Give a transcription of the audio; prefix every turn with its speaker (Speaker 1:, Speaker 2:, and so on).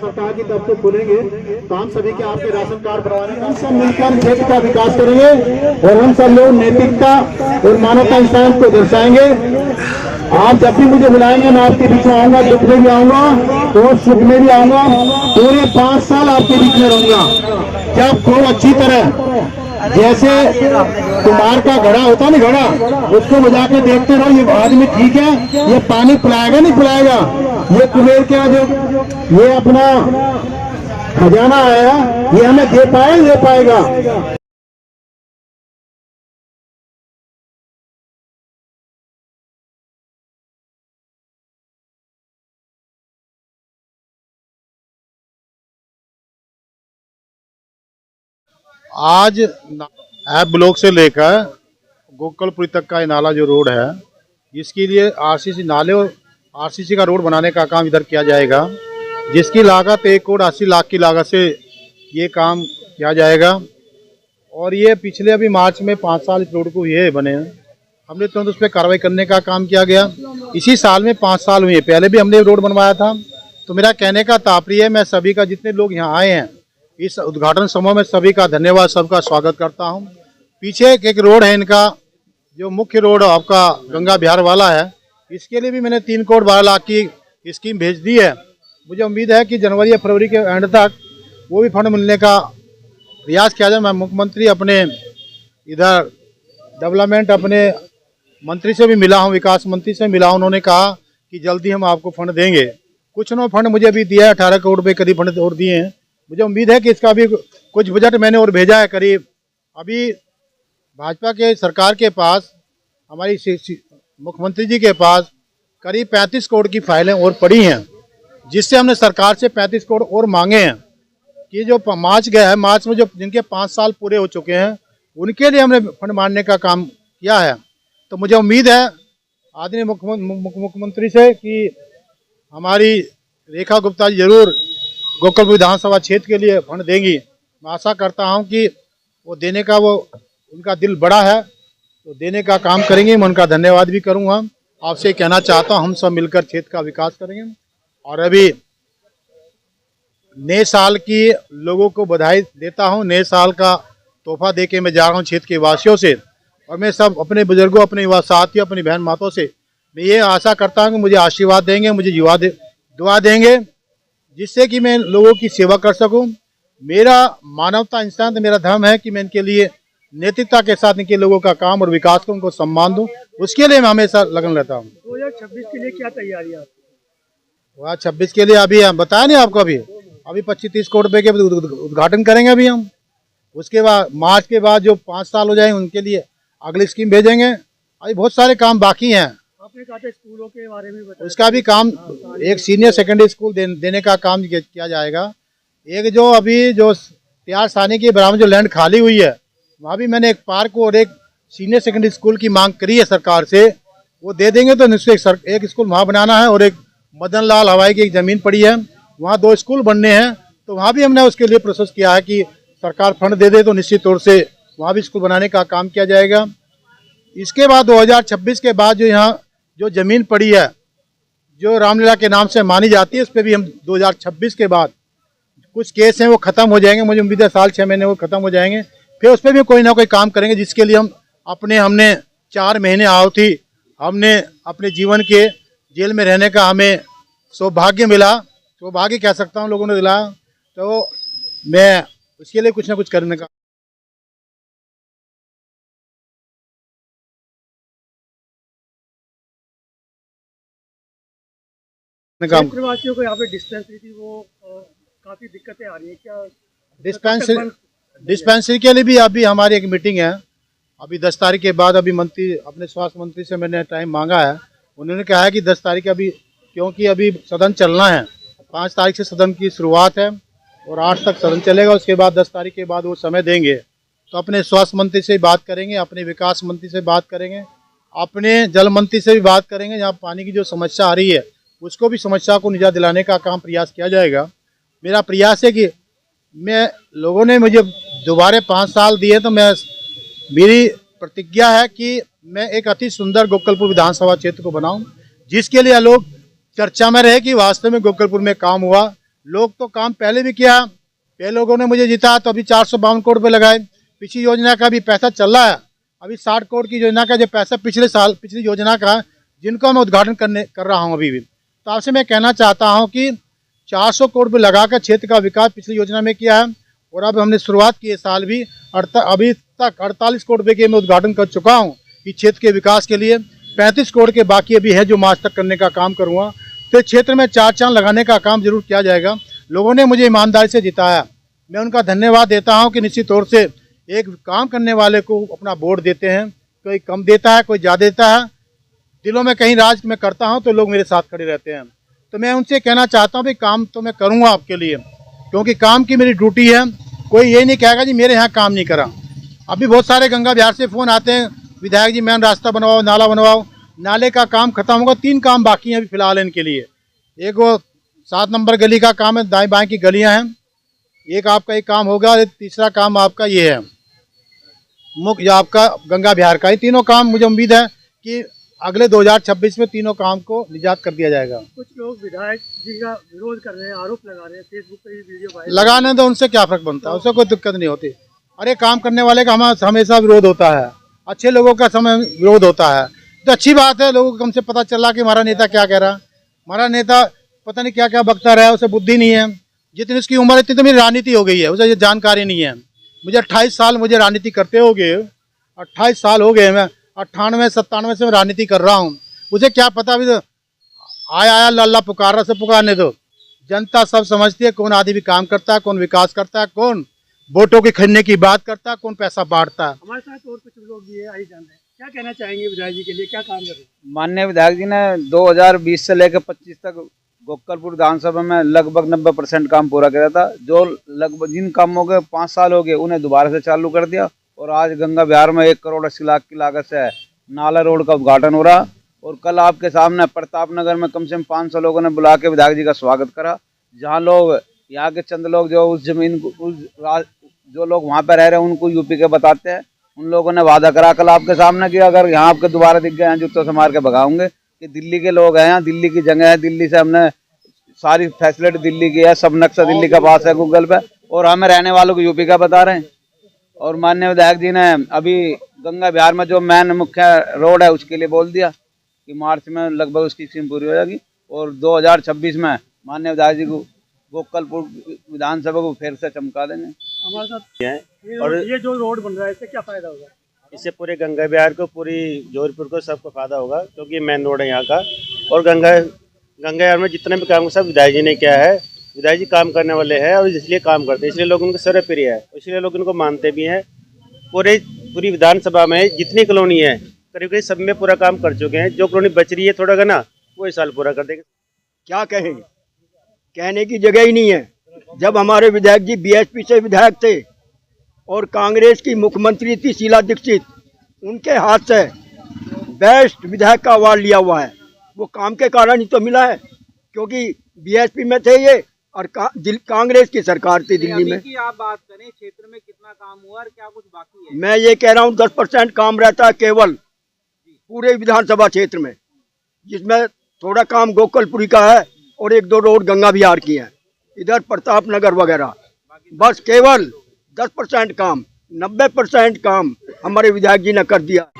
Speaker 1: सरकार की तरफ से खुलेंगे तो हम सभी के आपके राशन कार्ड बनवाने का हम सब मिलकर क्षेत्र का विकास करेंगे और हम सब लोग नैतिकता और मानवता इंसान को दर्शाएंगे। आप जब भी मुझे बुलाएंगे मैं आपके बीच में आऊंगा, दुख में भी आऊंगा और सुख में भी आऊंगा। पूरे 5 साल आपके बीच में रहूंगा। जब खूब अच्छी तरह जैसे कुमार का घड़ा होता है ना, घड़ा उसको बजा के देखते रहो, ये आदमी ठीक है, ये पानी पिलाएगा नहीं पिलाएगा, ये कुबेर का जो ये अपना खजाना आया ये हमें दे पाएगा।
Speaker 2: आज ऐप ब्लॉक से लेकर गोकलपुरी तक का ये नाला जो रोड है, इसके लिए आरसीसी नाले और आरसीसी का रोड बनाने का काम इधर किया जाएगा, जिसकी लागत 1 करोड़ 80 लाख की लागत से ये काम किया जाएगा। और ये पिछले अभी मार्च में 5 साल इस रोड को ये बने हैं, हमने तुरंत उस पर कार्रवाई करने का काम किया गया। इसी साल में 5 साल हुए, पहले भी हमने रोड बनवाया था। तो मेरा कहने का तात्पर्य है, मैं सभी का जितने लोग यहाँ आए हैं इस उद्घाटन समारोह में सभी का धन्यवाद, सबका स्वागत करता हूं। पीछे एक रोड है इनका, जो मुख्य रोड आपका गंगा बिहार वाला है, इसके लिए भी मैंने 3 करोड़ 12 लाख की स्कीम भेज दी है। मुझे उम्मीद है कि जनवरी या फरवरी के एंड तक वो भी फंड मिलने का प्रयास किया जाए। मैं मुख्यमंत्री अपने इधर डेवलपमेंट अपने मंत्री से भी मिला हूँ, विकास मंत्री से मिला हूँ, उन्होंने कहा कि जल्दी हम आपको फंड देंगे। कुछ उन्होंने फंड मुझे भी दिया है, 18 करोड़ रुपये करीब फंड और दिए हैं। मुझे उम्मीद है कि इसका भी कुछ बजट मैंने और भेजा है करीब। अभी भाजपा के सरकार के पास, हमारी मुख्यमंत्री जी के पास करीब 35 करोड़ की फाइलें और पड़ी हैं, जिससे हमने सरकार से 35 करोड़ और मांगे हैं कि जो मार्च गया है, मार्च में जो जिनके 5 साल पूरे हो चुके हैं उनके लिए हमने फंड मांगने का काम किया है। तो मुझे उम्मीद है आदरणीय मुख्यमंत्री से कि हमारी रेखा गुप्ता जी जरूर गोकलपुर विधानसभा क्षेत्र के लिए फंड देंगी। मैं आशा करता हूं कि वो देने का उनका दिल बड़ा है, तो देने का काम करेंगे। मैं उनका धन्यवाद भी करूंगा। आपसे कहना चाहता हूं हम सब मिलकर क्षेत्र का विकास करेंगे। और अभी नए साल की लोगों को बधाई देता हूं। नए साल का तोहफा दे के मैं जा रहा हूं क्षेत्र के वासियों से, और मैं सब अपने बुजुर्गों, अपने युवा साथियों, अपनी बहन माताओं से मैं ये आशा करता हूं कि मुझे आशीर्वाद देंगे, मुझे दुआ देंगे, जिससे कि मैं लोगों की सेवा कर सकूं। मेरा मानवता इंसान मेरा धर्म है कि मैं इनके लिए नैतिकता के साथ इनके लोगों का काम और विकास को उनको सम्मान दूं। उसके लिए मैं हमेशा लगन रहता हूं।
Speaker 3: 2026 के लिए क्या तैयारी है?
Speaker 2: 2026 के लिए अभी हम बताया नहीं आपको, अभी 25-30 करोड़ रुपए के उद्घाटन करेंगे अभी हम। उसके बाद मार्च के बाद जो 5 साल हो जाएंगे उनके लिए अगली स्कीम भेजेंगे। अभी बहुत सारे काम बाकी हैं।
Speaker 3: आपने कहा था स्कूलों के बारे में बताया,
Speaker 2: उसका भी काम एक सीनियर सेकेंडरी स्कूल देने का काम किया जाएगा। एक जो अभी जो प्यार सानी के बराबर जो लैंड खाली हुई है, वहाँ भी मैंने एक पार्क और एक सीनियर सेकेंडरी स्कूल की मांग करी है सरकार से। वो दे देंगे तो निश्चय एक स्कूल वहाँ बनाना है, और एक मदन लाल हवाई की एक ज़मीन पड़ी है, वहाँ 2 स्कूल बनने हैं। तो वहाँ भी हमने उसके लिए प्रोसेस किया है कि सरकार फंड दे दे तो निश्चित तौर से वहाँ भी स्कूल बनाने का काम किया जाएगा। इसके बाद 2026 के बाद जो यहाँ जो ज़मीन पड़ी है, जो रामलीला के नाम से मानी जाती है, उस पर भी हम 2026 के बाद कुछ केस हैं वो ख़त्म हो जाएंगे। मुझे उम्मीद है साल 6 महीने वो ख़त्म हो जाएंगे। फिर उस पर भी कोई ना कोई काम करेंगे, जिसके लिए हमने 4 महीने थी, हमने अपने जीवन के जेल में रहने का हमें सौभाग्य मिला, सौभाग्य कह सकता हूँ लोगों ने दिलाया। तो मैं उसके लिए कुछ ना कुछ करने का
Speaker 3: प्रवासियों को यहाँ पे डिस्पेंसरी थी, वो काफी दिक्कतें आ रही है क्या?
Speaker 2: डिस्पेंसरी के लिए भी अभी हमारी एक मीटिंग है, अभी 10 तारीख के बाद। अभी मंत्री अपने स्वास्थ्य मंत्री से मैंने टाइम मांगा है, उन्होंने कहा है कि 10 तारीख अभी, क्योंकि अभी सदन चलना है, 5 तारीख से सदन की शुरुआत है और 8 तक सदन चलेगा। उसके बाद 10 तारीख के बाद वो समय देंगे। तो अपने स्वास्थ्य मंत्री से बात करेंगे, अपने विकास मंत्री से बात करेंगे, अपने जल मंत्री से भी बात करेंगे। जहाँ पानी की जो समस्या आ रही है उसको भी समस्या को निजात दिलाने का काम प्रयास किया जाएगा। मेरा प्रयास है कि लोगों ने मुझे दोबारा 5 साल दिए, तो मेरी प्रतिज्ञा है कि मैं एक अति सुंदर गोकलपुर विधानसभा क्षेत्र को बनाऊं, जिसके लिए लोग चर्चा में रहे कि वास्तव में गोकलपुर में काम हुआ। लोग तो काम पहले भी किया, पहले लोगों ने मुझे जिताया तो अभी 452 करोड़ रुपये लगाए। पिछली योजना का भी पैसा चल रहा है, अभी 60 करोड़ की योजना का जो पैसा पिछली योजना का जिनका मैं उद्घाटन कर रहा हूँ अभी भी। तो आपसे मैं कहना चाहता हूँ कि 400 करोड़ रुपये लगाकर क्षेत्र का विकास पिछली योजना में किया है, और अब हमने शुरुआत की है साल भी अभी तक 48 करोड़ रुपये के मैं उद्घाटन कर चुका हूँ कि क्षेत्र के विकास के लिए। 35 करोड़ के बाकी अभी है जो मार्च तक करने का काम करूँगा। तो क्षेत्र में 4 चांद लगाने का काम जरूर किया जाएगा। लोगों ने मुझे ईमानदारी से जिताया, मैं उनका धन्यवाद देता हूं कि निश्चित तौर से एक काम करने वाले को अपना वोट देते हैं, कोई कम देता है कोई ज़्यादा देता है। दिलों में कहीं राज में करता हूं तो लोग मेरे साथ खड़े रहते हैं। तो मैं उनसे कहना चाहता हूं भाई काम तो मैं करूंगा आपके लिए, क्योंकि काम की मेरी ड्यूटी है। कोई ये नहीं कहेगा जी मेरे यहाँ काम नहीं करा। अभी बहुत सारे गंगा बिहार से फ़ोन आते हैं, विधायक जी मेन रास्ता बनवाओ, नाला बनवाओ। नाले का काम खत्म होगा, 3 काम बाकी हैं अभी फिलहाल इनके लिए। एक वो 7 नंबर गली का काम है, दाएं बाएं की गलियां हैं, एक आपका एक काम होगा। तीसरा काम आपका ये है मुख्य आपका गंगा बिहार का। ये तीनों काम मुझे उम्मीद है कि अगले 2026 में तीनों काम को निजात कर दिया जाएगा।
Speaker 3: कुछ लोग विधायक जी का विरोध कर रहे हैं, आरोप लगा रहे हैं, फेसबुक पे भी वीडियो वायरल।
Speaker 2: लगाने तो उनसे क्या फर्क बनता है, उससे कोई दिक्कत नहीं होती। अरे काम करने वाले का हमेशा विरोध होता है, अच्छे लोगों का समय विरोध होता है। तो अच्छी बात है, लोगों को कम से पता चला कि हमारा नेता क्या कह रहा है। हमारा नेता पता नहीं क्या क्या बकता रहा है, उसे बुद्धि नहीं है। जितनी उसकी उम्र इतनी तो मेरी राजनीति हो गई है, उसे ये जानकारी नहीं है। मुझे 28 साल मुझे राजनीति करते हो गए, 28 साल हो गए। मैं 98-97 से मैं राजनीति कर रहा हूँ। मुझे क्या पता, अभी तो आया अल्लाह पुकार रहा, से पुकारने दो। जनता सब समझती है कौन आदमी काम करता है, कौन विकास करता है, कौन वोटों के खरीदने की बात करता है, कौन पैसा बांटता है।
Speaker 3: हमारे साथ और कुछ लोग भी है, आई जान रहे हैं। क्या कहना चाहेंगे विधायक जी के लिए, क्या काम कर रहे हैं?
Speaker 4: माननीय विधायक जी ने 2020 से लेकर 25 तक गोकलपुर विधानसभा में लगभग 90% काम पूरा किया था। जो लगभग जिन कामों के 5 साल हो गए उन्हें दोबारा से चालू कर दिया, और आज गंगा बिहार में 1 करोड़ 80 लाख की लागत से नाला रोड का उद्घाटन हो रहा। और कल आपके सामने प्रताप नगर में कम से कम 500 लोगों ने बुला के विधायक जी का स्वागत करा, जहाँ लोग यहाँ के चंद लोग जो उस जमीन जो लोग वहाँ पर रह रहे हैं उनको यूपी के बताते हैं। उन लोगों ने वादा करा कल आपके सामने कि अगर यहाँ आपके दोबारा दिख गए हैं जूतों से मार के भगाऊंगे, कि दिल्ली के लोग हैं, यहाँ दिल्ली की जगह है, दिल्ली से हमने सारी फैसिलिटी दिल्ली की है, सब नक्शा दिल्ली का पास है गूगल पे, और हमें रहने वालों को यूपी का बता रहे हैं। और माननीय विधायक जी ने अभी गंगा बिहार में जो मेन मुख्य रोड है उसके लिए बोल दिया कि मार्च में लगभग उसकी स्कीम पूरी हो जाएगी, और 2026 में माननीय विधायक जी को गोकलपुर विधानसभा को फिर से चमका देंगे।
Speaker 3: हमारे साथ और ये जो रोड बन रहा है इससे क्या फायदा होगा?
Speaker 5: इससे पूरे गंगा बिहार को, पूरी जोधपुर को सबको फायदा होगा, क्योंकि मेन रोड है यहाँ का। और गंगा बिहार में जितने भी काम सब विधायक जी ने किया है। विधायक जी काम करने वाले हैं और इसलिए काम करते हैं, इसलिए लोग उनको सर्वप्रिय है, इसलिए लोग उनको मानते भी हैं। पूरी विधानसभा में जितनी कॉलोनी है करीब करीब सब में पूरा काम कर चुके हैं। जो कॉलोनी बच रही है थोड़ा का ना, वो इस साल पूरा कर देंगे।
Speaker 6: क्या कहेंगे, कहने की जगह ही नहीं है। जब हमारे विधायक जी बीएसपी से विधायक थे और कांग्रेस की मुख्यमंत्री थी शीला दीक्षित, उनके हाथ से बेस्ट विधायक का अवार्ड लिया हुआ है। वो काम के कारण ही तो मिला है, क्योंकि बीएसपी में थे ये और कांग्रेस की सरकार थी दिल्ली में।
Speaker 7: की आप बात करें, क्षेत्र में कितना काम हुआ और क्या कुछ बाकी है?
Speaker 6: मैं ये कह रहा हूँ 10% काम रहता है केवल पूरे विधानसभा क्षेत्र में, जिसमें थोड़ा काम गोकलपुरी का है और 1-2 रोड गंगा बिहार की है, इधर प्रताप नगर वगैरह। बस केवल 10% काम, 90% काम हमारे विधायक जी ने कर दिया।